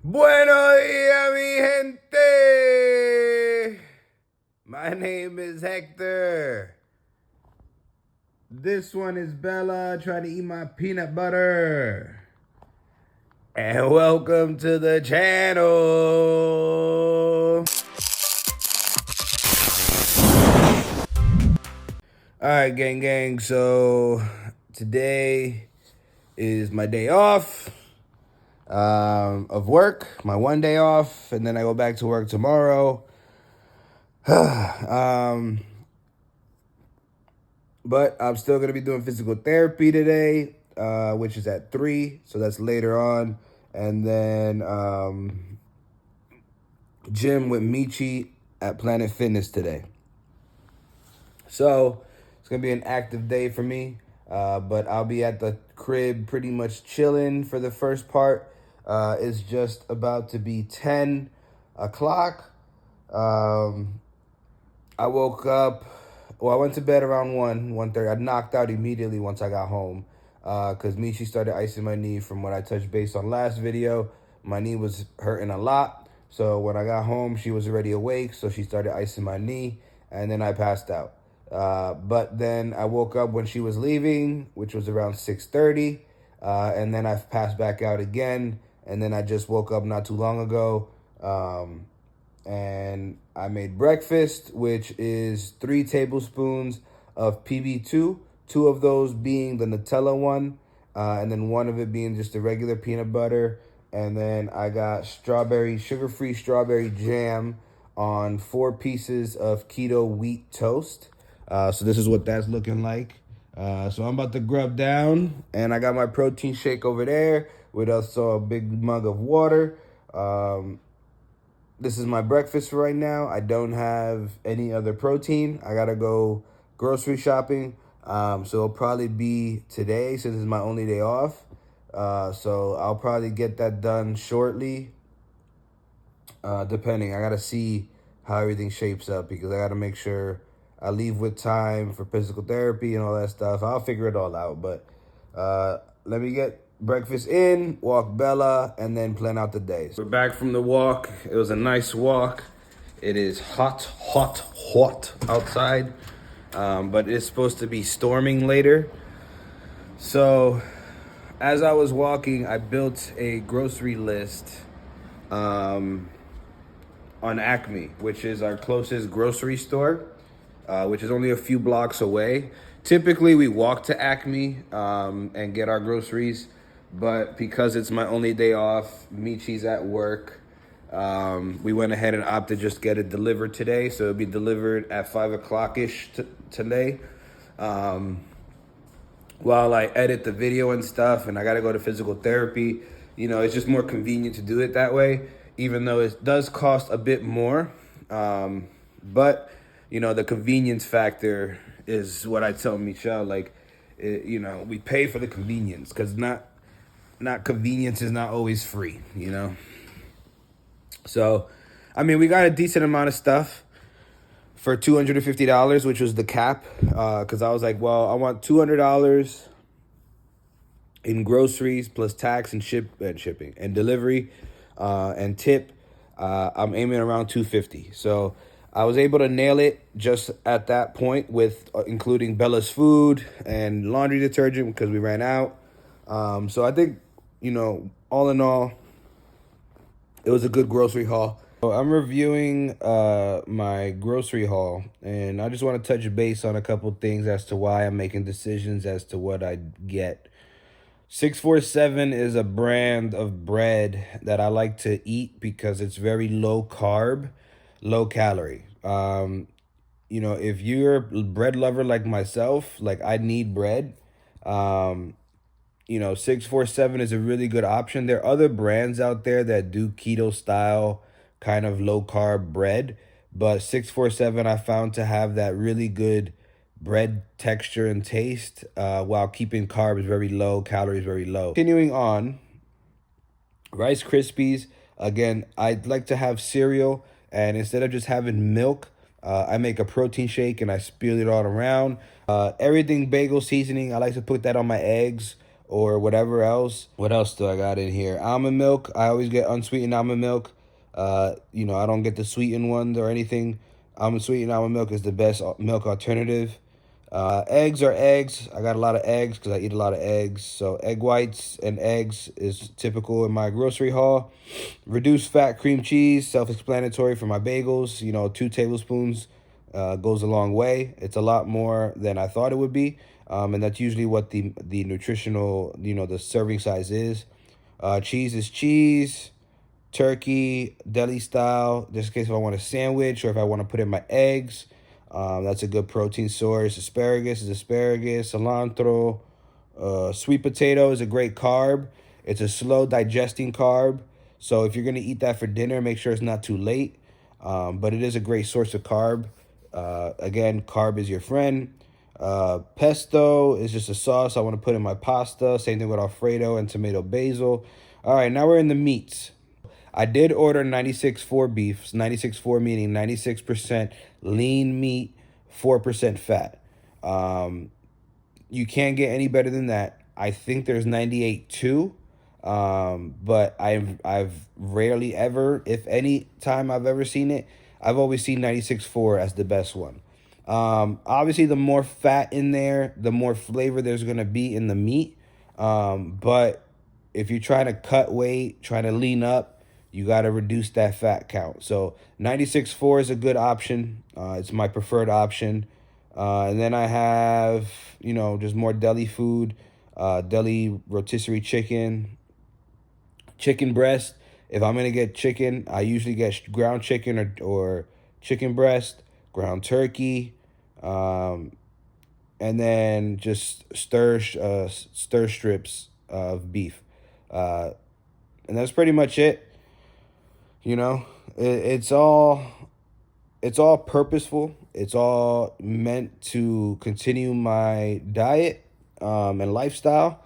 Buenos dias, mi gente. My name is Hector. This one is Bella trying to eat my peanut butter. And welcome to the channel. All right, gang. So today is my day off of work, my one day off, and then I go back to work tomorrow. But I'm still going to be doing physical therapy today, which is at 3. So that's later on. And then gym with Michi at Planet Fitness today. So it's going to be an active day for me. But I'll be at the crib pretty much chilling for the first part. It's just about to be 10 o'clock. I woke up. Well, I went to bed around 1:30. I knocked out immediately once I got home because Michi started icing my knee from what I touched base on last video. My knee was hurting a lot. So when I got home, she was already awake. So she started icing my knee and then I passed out. But then I woke up when she was leaving, which was around 6:30. And then I passed back out again. And then I just woke up not too long ago. And I made breakfast, which is 3 tablespoons of PB2, 2 of those being the Nutella one, and then 1 of it being just the regular peanut butter. And then I got sugar-free strawberry jam on 4 pieces of keto wheat toast. So this is what that's looking like. So I'm about to grub down, and I got my protein shake over there with also a big mug of water. This is my breakfast for right now. I don't have any other protein. I gotta go grocery shopping. So it'll probably be today since it's my only day off. So I'll probably get that done shortly. Depending. I gotta see how everything shapes up because I gotta make sure I leave with time for physical therapy and all that stuff. I'll figure it all out. But let me get breakfast in, walk Bella, and then plan out the day. We're back from the walk. It was a nice walk. It is hot outside, but it's supposed to be storming later. So as I was walking, I built a grocery list on Acme, which is our closest grocery store, which is only a few blocks away. Typically, we walk to Acme and get our groceries. But because it's my only day off, Michi's at work, we went ahead and opted just get it delivered today. So it'll be delivered at 5 o'clock-ish today. While I edit the video and stuff, and I got to go to physical therapy, it's just more convenient to do it that way, even though it does cost a bit more. But, the convenience factor is what I tell Michelle. We pay for the convenience because not convenience is not always free, So, we got a decent amount of stuff for $250, which was the cap, because I was like, well, I want $200 in groceries plus tax and shipping and delivery and tip. I'm aiming around $250. So I was able to nail it just at that point with including Bella's food and laundry detergent because we ran out. So I think, all in all, it was a good grocery haul. So I'm reviewing my grocery haul, and I just want to touch base on a couple things as to why I'm making decisions as to what I get. 647 is a brand of bread that I like to eat because it's very low carb, low calorie. If you're a bread lover like myself, I need bread. 647 is a really good option. There are other brands out there that do keto style kind of low carb bread, but 647 I found to have that really good bread texture and taste while keeping carbs very low, calories very low. Continuing on, Rice Krispies. Again, I'd like to have cereal, and instead of just having milk, I make a protein shake and I spill it all around. Everything bagel seasoning, I like to put that on my eggs or whatever else. What else do I got in here? Almond milk. I always get unsweetened almond milk. I don't get the sweetened ones or anything. Sweetened almond milk is the best milk alternative. Eggs are eggs. I got a lot of eggs because I eat a lot of eggs. So egg whites and eggs is typical in my grocery haul. Reduced fat cream cheese, self-explanatory for my bagels. 2 tablespoons goes a long way. It's a lot more than I thought it would be. And that's usually what the nutritional, the serving size is. Cheese is cheese. Turkey, deli style, just in case if I want a sandwich or if I want to put in my eggs. That's a good protein source. Asparagus is asparagus. Cilantro. Sweet potato is a great carb. It's a slow digesting carb. So if you're going to eat that for dinner, make sure it's not too late. But it is a great source of carb. Again, carb is your friend. Pesto is just a sauce I want to put in my pasta. Same thing with Alfredo and tomato basil. All right, now we're in the meats. I did order 96.4 beef. 96.4 meaning 96% lean meat, 4% fat. You can't get any better than that. I think there's 98.2. But I've rarely ever, if any time I've ever seen it, I've always seen 96.4 as the best one. Obviously, the more fat in there, the more flavor there's going to be in the meat. But if you're trying to cut weight, trying to lean up, you got to reduce that fat count. So 96.4 is a good option. It's my preferred option. And then I have, just more deli food, deli rotisserie chicken, chicken breast. If I'm going to get chicken, I usually get ground chicken or chicken breast, ground turkey, and then just stir strips of beef. And that's pretty much it. It's all purposeful. It's all meant to continue my diet and lifestyle.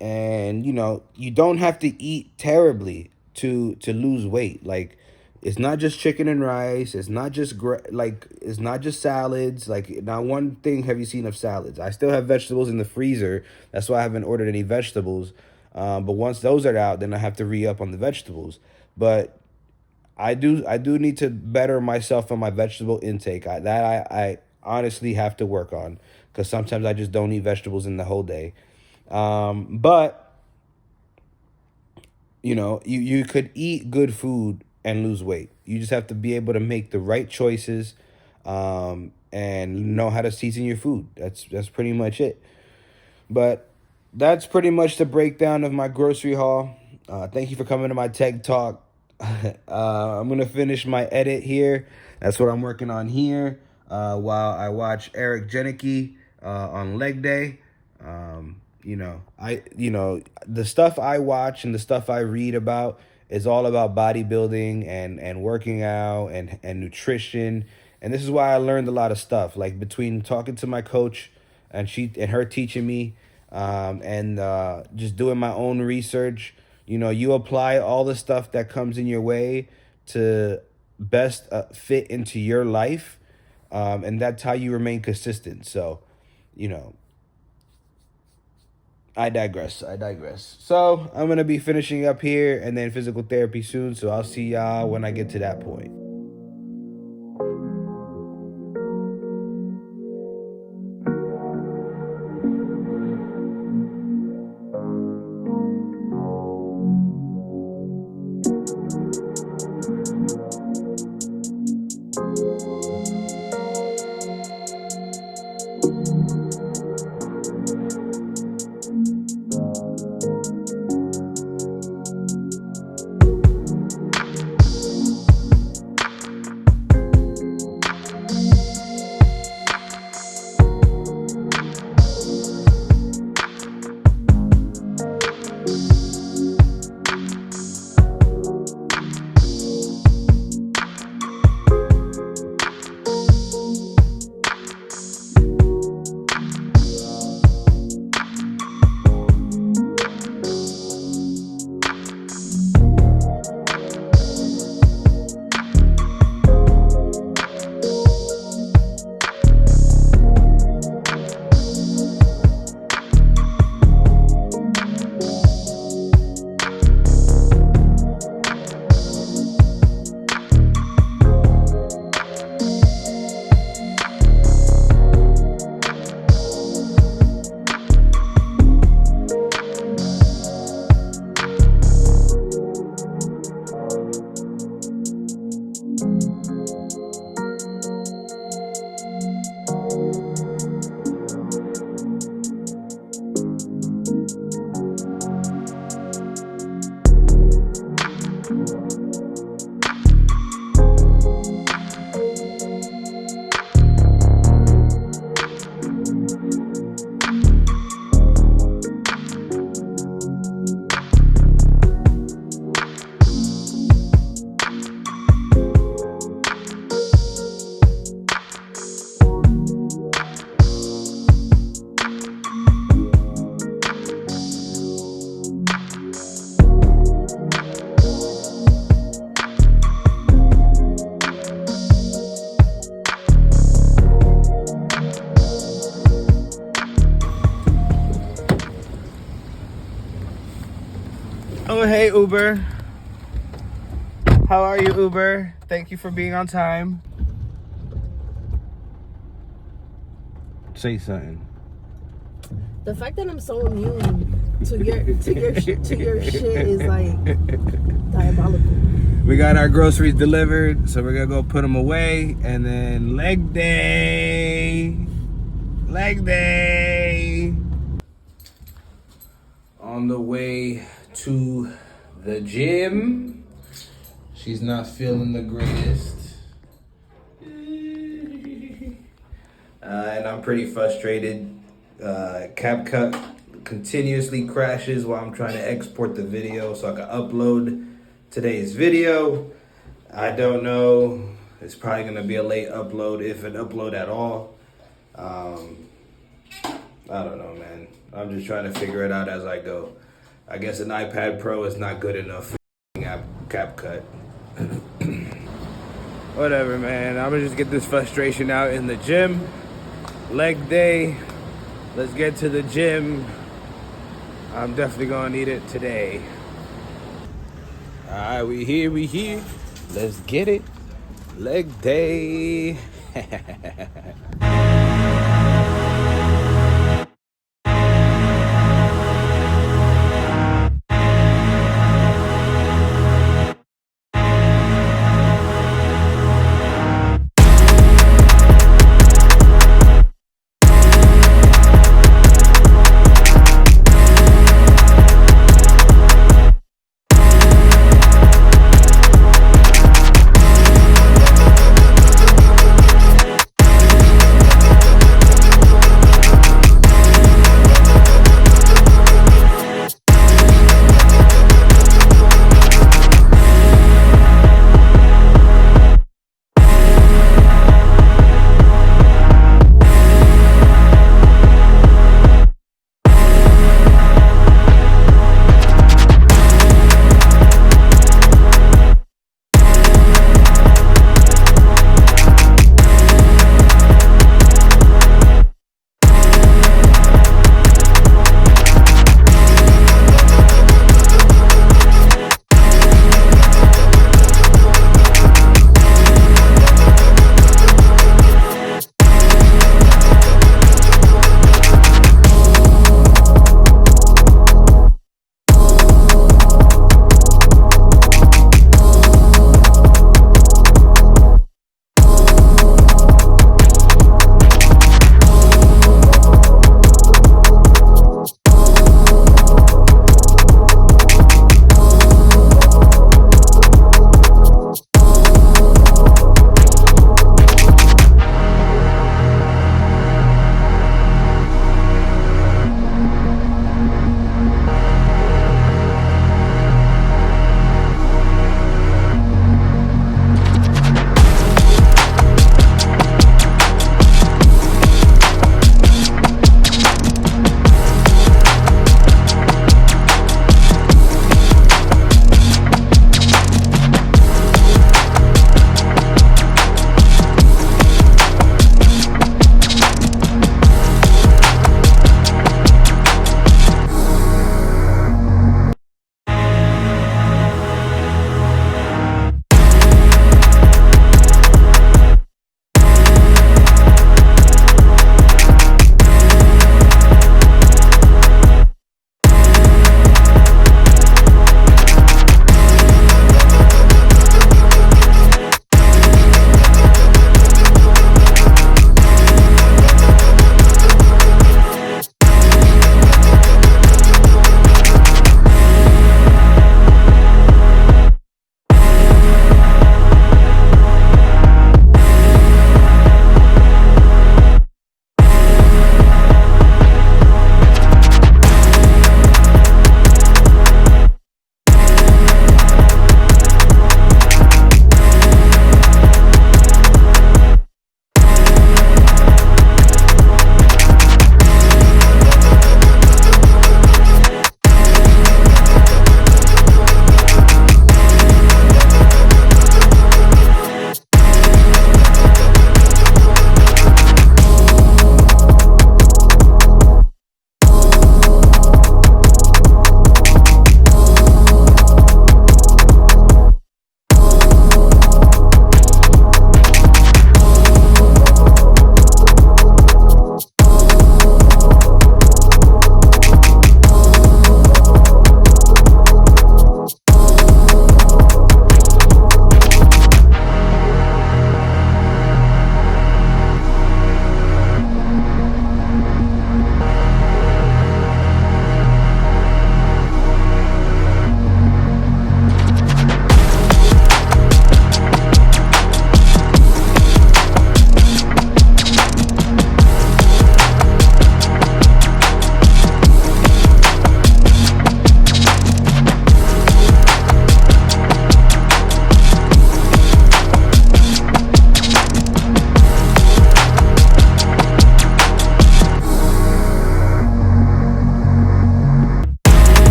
And you don't have to eat terribly to lose weight. Like, it's not just chicken and rice. It's not just it's not just salads. Like, not one thing have you seen of salads. I still have vegetables in the freezer. That's why I haven't ordered any vegetables. But once those are out, then I have to re-up on the vegetables. But I do need to better myself on my vegetable intake. I honestly have to work on, because sometimes I just don't eat vegetables in the whole day. But you could eat good food and lose weight. You just have to be able to make the right choices, and know how to season your food. That's pretty much it. But that's pretty much the breakdown of my grocery haul. Thank you for coming to my Tech Talk. I'm going to finish my edit here. That's what I'm working on here while I watch Eric Janicki on leg day. The stuff I watch and the stuff I read about is all about bodybuilding and working out and nutrition. And this is why I learned a lot of stuff, like between talking to my coach and her teaching me, and just doing my own research. You apply all the stuff that comes in your way to best fit into your life, and that's how you remain consistent. So, I digress. So I'm going to be finishing up here and then physical therapy soon. So I'll see y'all when I get to that point. Uber. How are you, Uber? Thank you for being on time. Say something. The fact that I'm so immune to your shit is like diabolical. We got our groceries delivered, so we're gonna go put them away, and then leg day. Leg day. On the way to the gym. She's not feeling the greatest. And I'm pretty frustrated. CapCut continuously crashes while I'm trying to export the video so I can upload today's video. I don't know. It's probably gonna be a late upload, if an upload at all. I don't know, man. I'm just trying to figure it out as I go. I guess an iPad Pro is not good enough for CapCut. Whatever, man. I'm gonna just get this frustration out in the gym. Leg day. Let's get to the gym. I'm definitely gonna need it today. All right, we here. Let's get it. Leg day.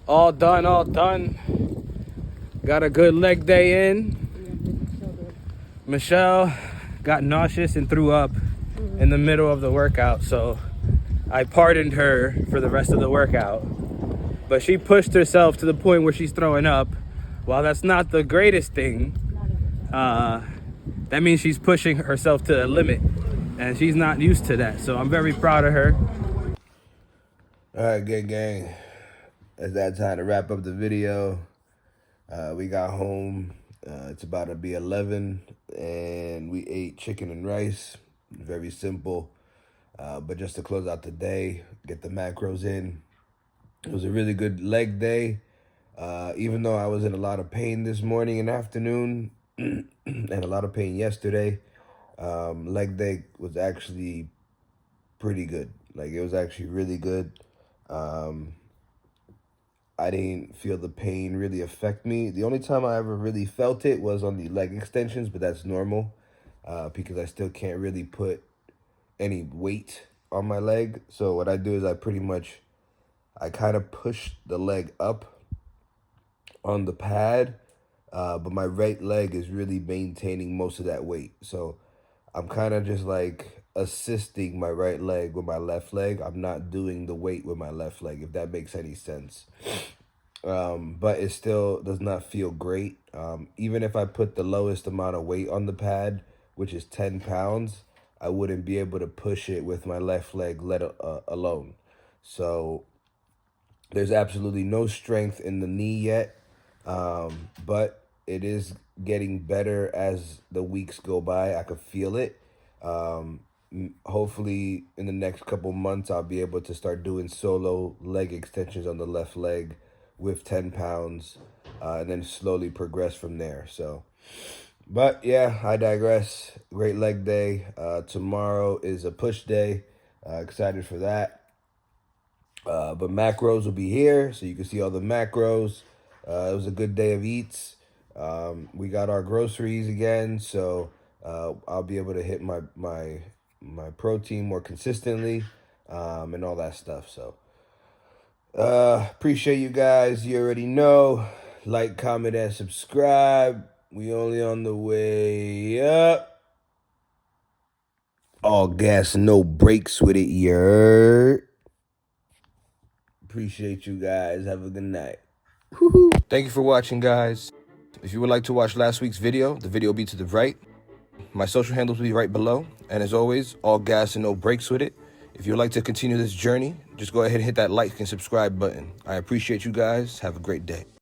All done, all done. Got a good leg day in. Michelle got nauseous and threw up in the middle of the workout, so I pardoned her for the rest of the workout. But she pushed herself to the point where she's throwing up. While that's not the greatest thing, that means she's pushing herself to the limit, and she's not used to that. So I'm very proud of her. All right, good gang. It's that time to wrap up the video. We got home. It's about to be 11, and we ate chicken and rice. Very simple. But just to close out the day, get the macros in. It was a really good leg day. Even though I was in a lot of pain this morning and afternoon, and a lot of pain yesterday, leg day was actually pretty good. Like, it was actually really good. I didn't feel the pain really affect me. The only time I ever really felt it was on the leg extensions, but that's normal because I still can't really put any weight on my leg. So what I do is I kind of push the leg up on the pad, but my right leg is really maintaining most of that weight. So I'm kind of just like assisting my right leg with my left leg. I'm not doing the weight with my left leg, if that makes any sense. But it still does not feel great. Even if I put the lowest amount of weight on the pad, which is 10 pounds, I wouldn't be able to push it with my left leg alone. So there's absolutely no strength in the knee yet, but it is getting better as the weeks go by. I could feel it. Hopefully in the next couple months, I'll be able to start doing solo leg extensions on the left leg with 10 pounds, and then slowly progress from there. So, but yeah, I digress. Great leg day. Tomorrow is a push day. Excited for that. But macros will be here, so you can see all the macros. It was a good day of eats. We got our groceries again, so I'll be able to hit my protein more consistently, and all that stuff. So appreciate you guys. You already know. Like, comment, and subscribe. We only on the way up. All gas, no brakes with it, you Appreciate you guys. Have a good night. Woo-hoo. Thank you for watching, guys. If you would like to watch last week's video, the video will be to the right. My social handles will be right below. And as always, all gas and no brakes with it. If you would like to continue this journey, just go ahead and hit that like and subscribe button. I appreciate you guys. Have a great day.